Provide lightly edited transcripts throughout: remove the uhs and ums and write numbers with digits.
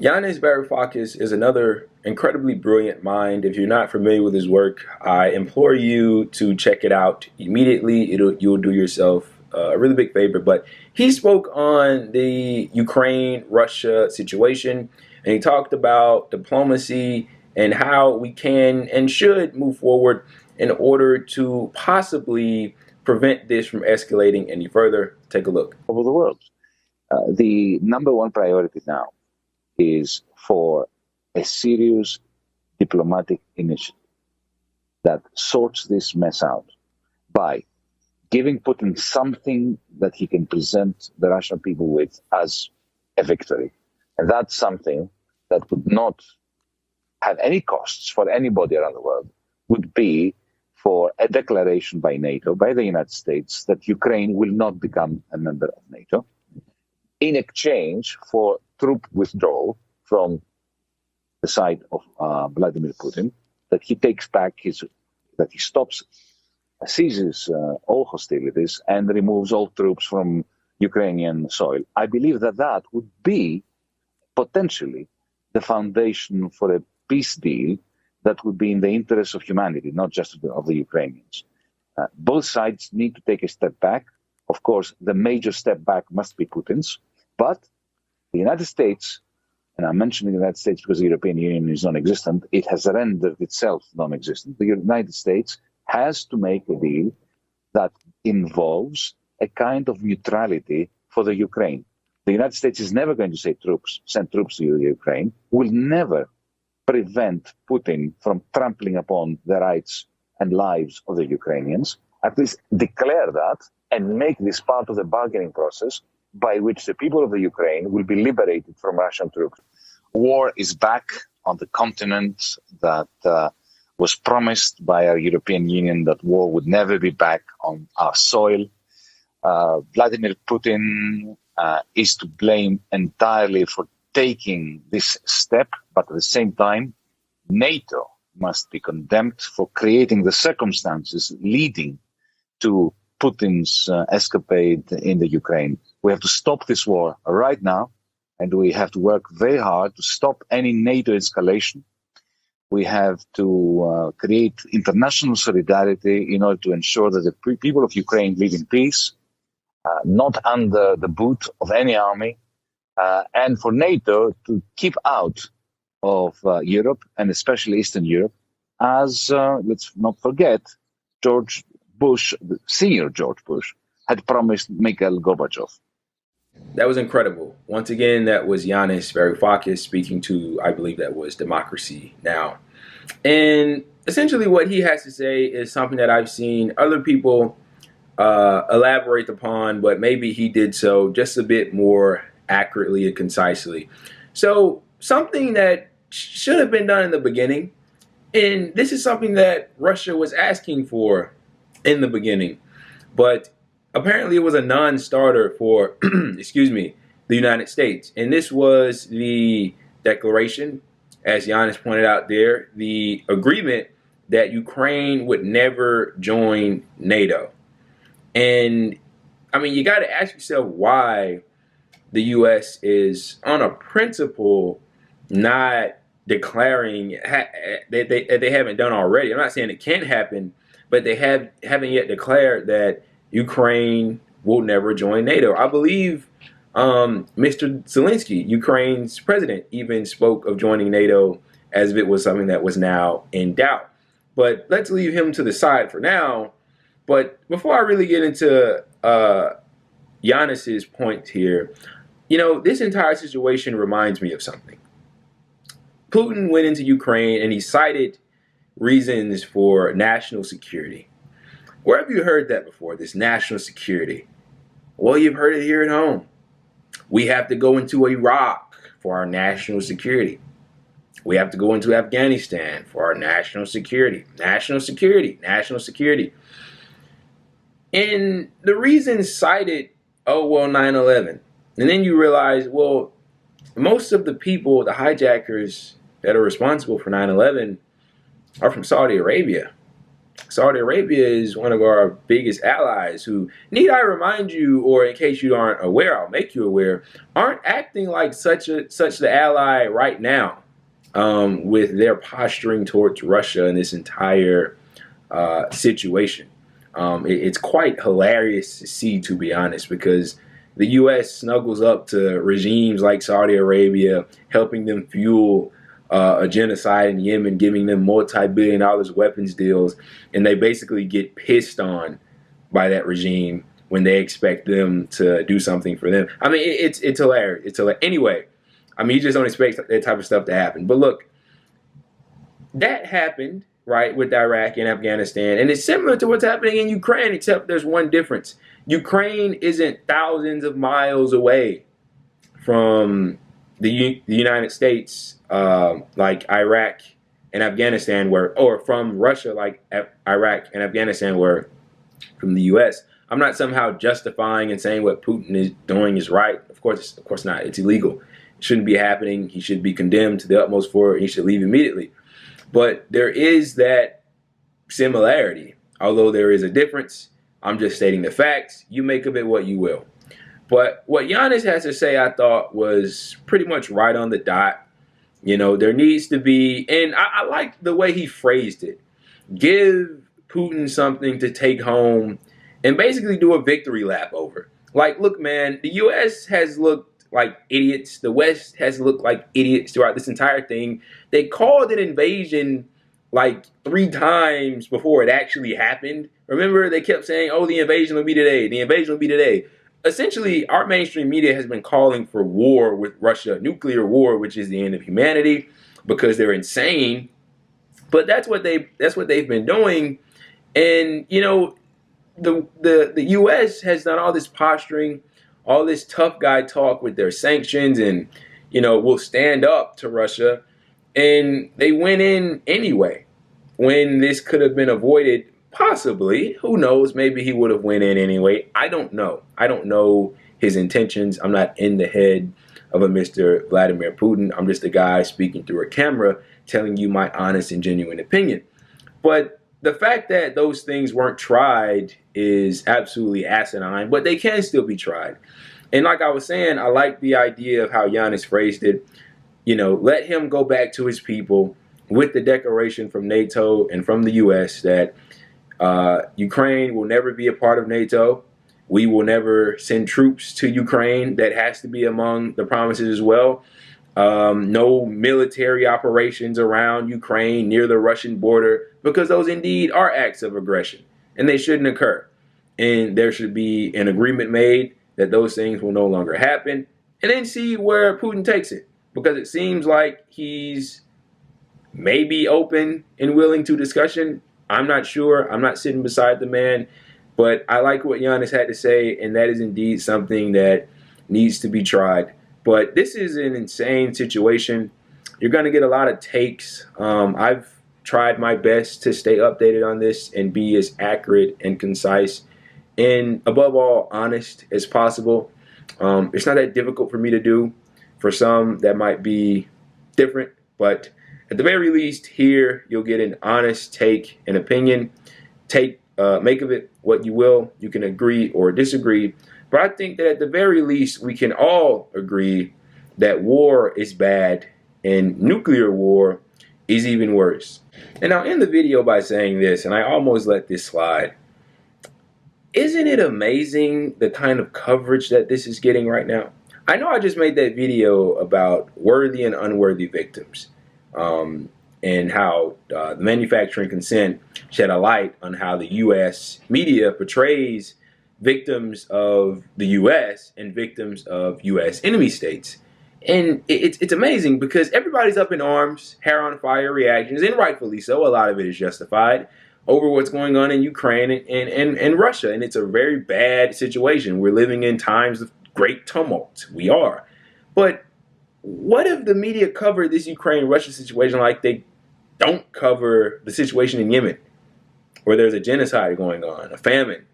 Yanis Varoufakis is another incredibly brilliant mind. If you're not familiar with his work, I implore you to check it out immediately. You'll do yourself a really big favor. But he spoke on the Ukraine-Russia situation, and he talked about diplomacy and how we can and should move forward in order to possibly prevent this from escalating any further. Take a look. Over the world. The number one priority now is for a serious diplomatic initiative that sorts this mess out by giving Putin something that he can present the Russian people with as a victory. And that's something that would not have any costs for anybody around the world, would be for a declaration by NATO, by the United States, that Ukraine will not become a member of NATO, in exchange for troop withdrawal from the side of Vladimir Putin, that he takes back that he stops, seizes all hostilities and removes all troops from Ukrainian soil. I believe that that would be potentially the foundation for a peace deal that would be in the interest of humanity, not just of the Ukrainians. Both sides need to take a step back. Of course, the major step back must be Putin's, but the United States, and I'm mentioning the United States because the European Union is non-existent, it has rendered itself non-existent. The United States has to make a deal that involves a kind of neutrality for the Ukraine. The United States is never going to send troops to Ukraine, will never prevent Putin from trampling upon the rights and lives of the Ukrainians. At least declare that and make this part of the bargaining process by which the people of the Ukraine will be liberated from Russian troops. War is back on the continent that was promised by our European Union, that war would never be back on our soil. Vladimir Putin is to blame entirely for taking this step, but at the same time, NATO must be condemned for creating the circumstances leading to Putin's escapade in the Ukraine. We have to stop this war right now, and we have to work very hard to stop any NATO escalation. We have to create international solidarity in order to ensure that the people of Ukraine live in peace, not under the boot of any army, and for NATO to keep out of Europe, and especially Eastern Europe, as, let's not forget, George Bush, senior George Bush, had promised Mikhail Gorbachev. That was incredible. Once again, that was Yanis Varoufakis speaking to, I believe that was Democracy Now! And essentially what he has to say is something that I've seen other people elaborate upon, but maybe he did so just a bit more accurately and concisely. So something that should have been done in the beginning, and this is something that Russia was asking for in the beginning, but apparently it was a non-starter for, excuse me, the United States. And this was the declaration, as Yanis pointed out there, the agreement that Ukraine would never join NATO. And I mean, you got to ask yourself why the U.S. is on a principle not declaring that they haven't done already. I'm not saying it can't happen, but they haven't yet declared that Ukraine will never join NATO. I believe Mr. Zelensky, Ukraine's president, even spoke of joining NATO as if it was something that was now in doubt. But let's leave him to the side for now. But before I really get into Yanis's point here, you know, this entire situation reminds me of something. Putin went into Ukraine and he cited reasons for national security. Where have you heard that before, this national security? Well, you've heard it here at home. We have to go into Iraq for our national security. We have to go into Afghanistan for our national security. National security, national security. And the reason cited, oh, well, 9/11. And then you realize, well, most of the people, the hijackers that are responsible for 9/11 are from Saudi Arabia. Saudi Arabia is one of our biggest allies who, need I remind you, or in case you aren't aware, I'll make you aware, aren't acting like such the ally right now, with their posturing towards Russia in this entire situation. It's quite hilarious to see, to be honest, because the U.S. snuggles up to regimes like Saudi Arabia, helping them fuel a genocide in Yemen, giving them multi-billion-dollar weapons deals, and they basically get pissed on by that regime when they expect them to do something for them. I mean, it's hilarious. It's hilarious. Anyway, I mean, you just don't expect that type of stuff to happen. But look, that happened, right, with Iraq and Afghanistan, and it's similar to what's happening in Ukraine, except there's one difference. Ukraine isn't thousands of miles away from the United States, like Iraq and Afghanistan were, or from Russia, like Iraq and Afghanistan were from the U.S. I'm not somehow justifying and saying what Putin is doing is right. Of course not. It's illegal. It shouldn't be happening. He should be condemned to the utmost for it. He should leave immediately. But there is that similarity, although there is a difference. I'm just stating the facts. You make of it what you will. But what Yanis has to say, I thought, was pretty much right on the dot. You know, there needs to be, and I like the way he phrased it. Give Putin something to take home and basically do a victory lap over. Like, look, man, the U.S. has looked like idiots. The West has looked like idiots throughout this entire thing. They called an invasion like 3 times before it actually happened. Remember, they kept saying, oh, the invasion will be today. The invasion will be today. Essentially, our mainstream media has been calling for war with Russia, nuclear war, which is the end of humanity, because they're insane. But that's what they've been doing. And, you know, the U.S. has done all this posturing, all this tough guy talk with their sanctions and, you know, we'll stand up to Russia. And they went in anyway when this could have been avoided. Possibly. Who knows? Maybe he would have went in anyway. I don't know. I don't know his intentions. I'm not in the head of a Mr. Vladimir Putin. I'm just a guy speaking through a camera telling you my honest and genuine opinion. But the fact that those things weren't tried is absolutely asinine, but they can still be tried. And like I was saying, I like the idea of how Yanis phrased it. You know, let him go back to his people with the declaration from NATO and from the U.S. that Ukraine will never be a part of NATO. We will never send troops to Ukraine. That has to be among the promises as well. No military operations around Ukraine near the Russian border, because those indeed are acts of aggression and they shouldn't occur. And there should be an agreement made that those things will no longer happen, and then see where Putin takes it. Because it seems like he's maybe open and willing to discussion. I'm not sure. I'm not sitting beside the man. But I like what Yanis had to say, and that is indeed something that needs to be tried. But this is an insane situation. You're going to get a lot of takes. I've tried my best to stay updated on this and be as accurate and concise and, above all, honest as possible. It's not that difficult for me to do. For some, that might be different, but at the very least, here you'll get an honest take and opinion. Make of it what you will. You can agree or disagree, but I think that at the very least, we can all agree that war is bad and nuclear war is even worse. And I'll end the video by saying this, and I almost let this slide. Isn't it amazing the kind of coverage that this is getting right now? I know I just made that video about worthy and unworthy victims, and how the manufacturing consent shed a light on how the U.S. media portrays victims of the U.S. and victims of U.S. enemy states. And it's amazing because everybody's up in arms, hair on fire reactions, and rightfully so. A lot of it is justified over what's going on in Ukraine and Russia. And it's a very bad situation. We're living in times of great tumult. We are. But what if the media covered this Ukraine-Russia situation like they don't cover the situation in Yemen, where there's a genocide going on, a famine?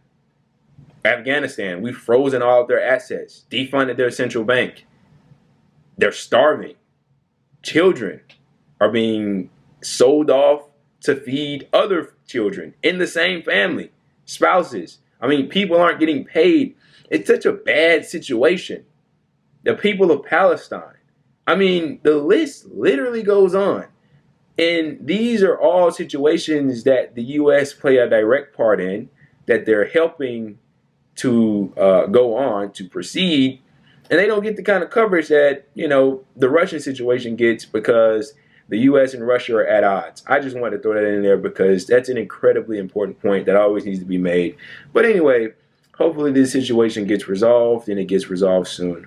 Afghanistan, we've frozen all of their assets, defunded their central bank. They're starving. Children are being sold off to feed other children in the same family, spouses. I mean, people aren't getting paid. It's such a bad situation. The people of Palestine. I mean, the list literally goes on. And these are all situations that the U.S. play a direct part in, that they're helping to go on to proceed. And they don't get the kind of coverage that, the Russian situation gets, because the U.S. and Russia are at odds. I just wanted to throw that in there because that's an incredibly important point that always needs to be made. But anyway, hopefully this situation gets resolved, and it gets resolved soon.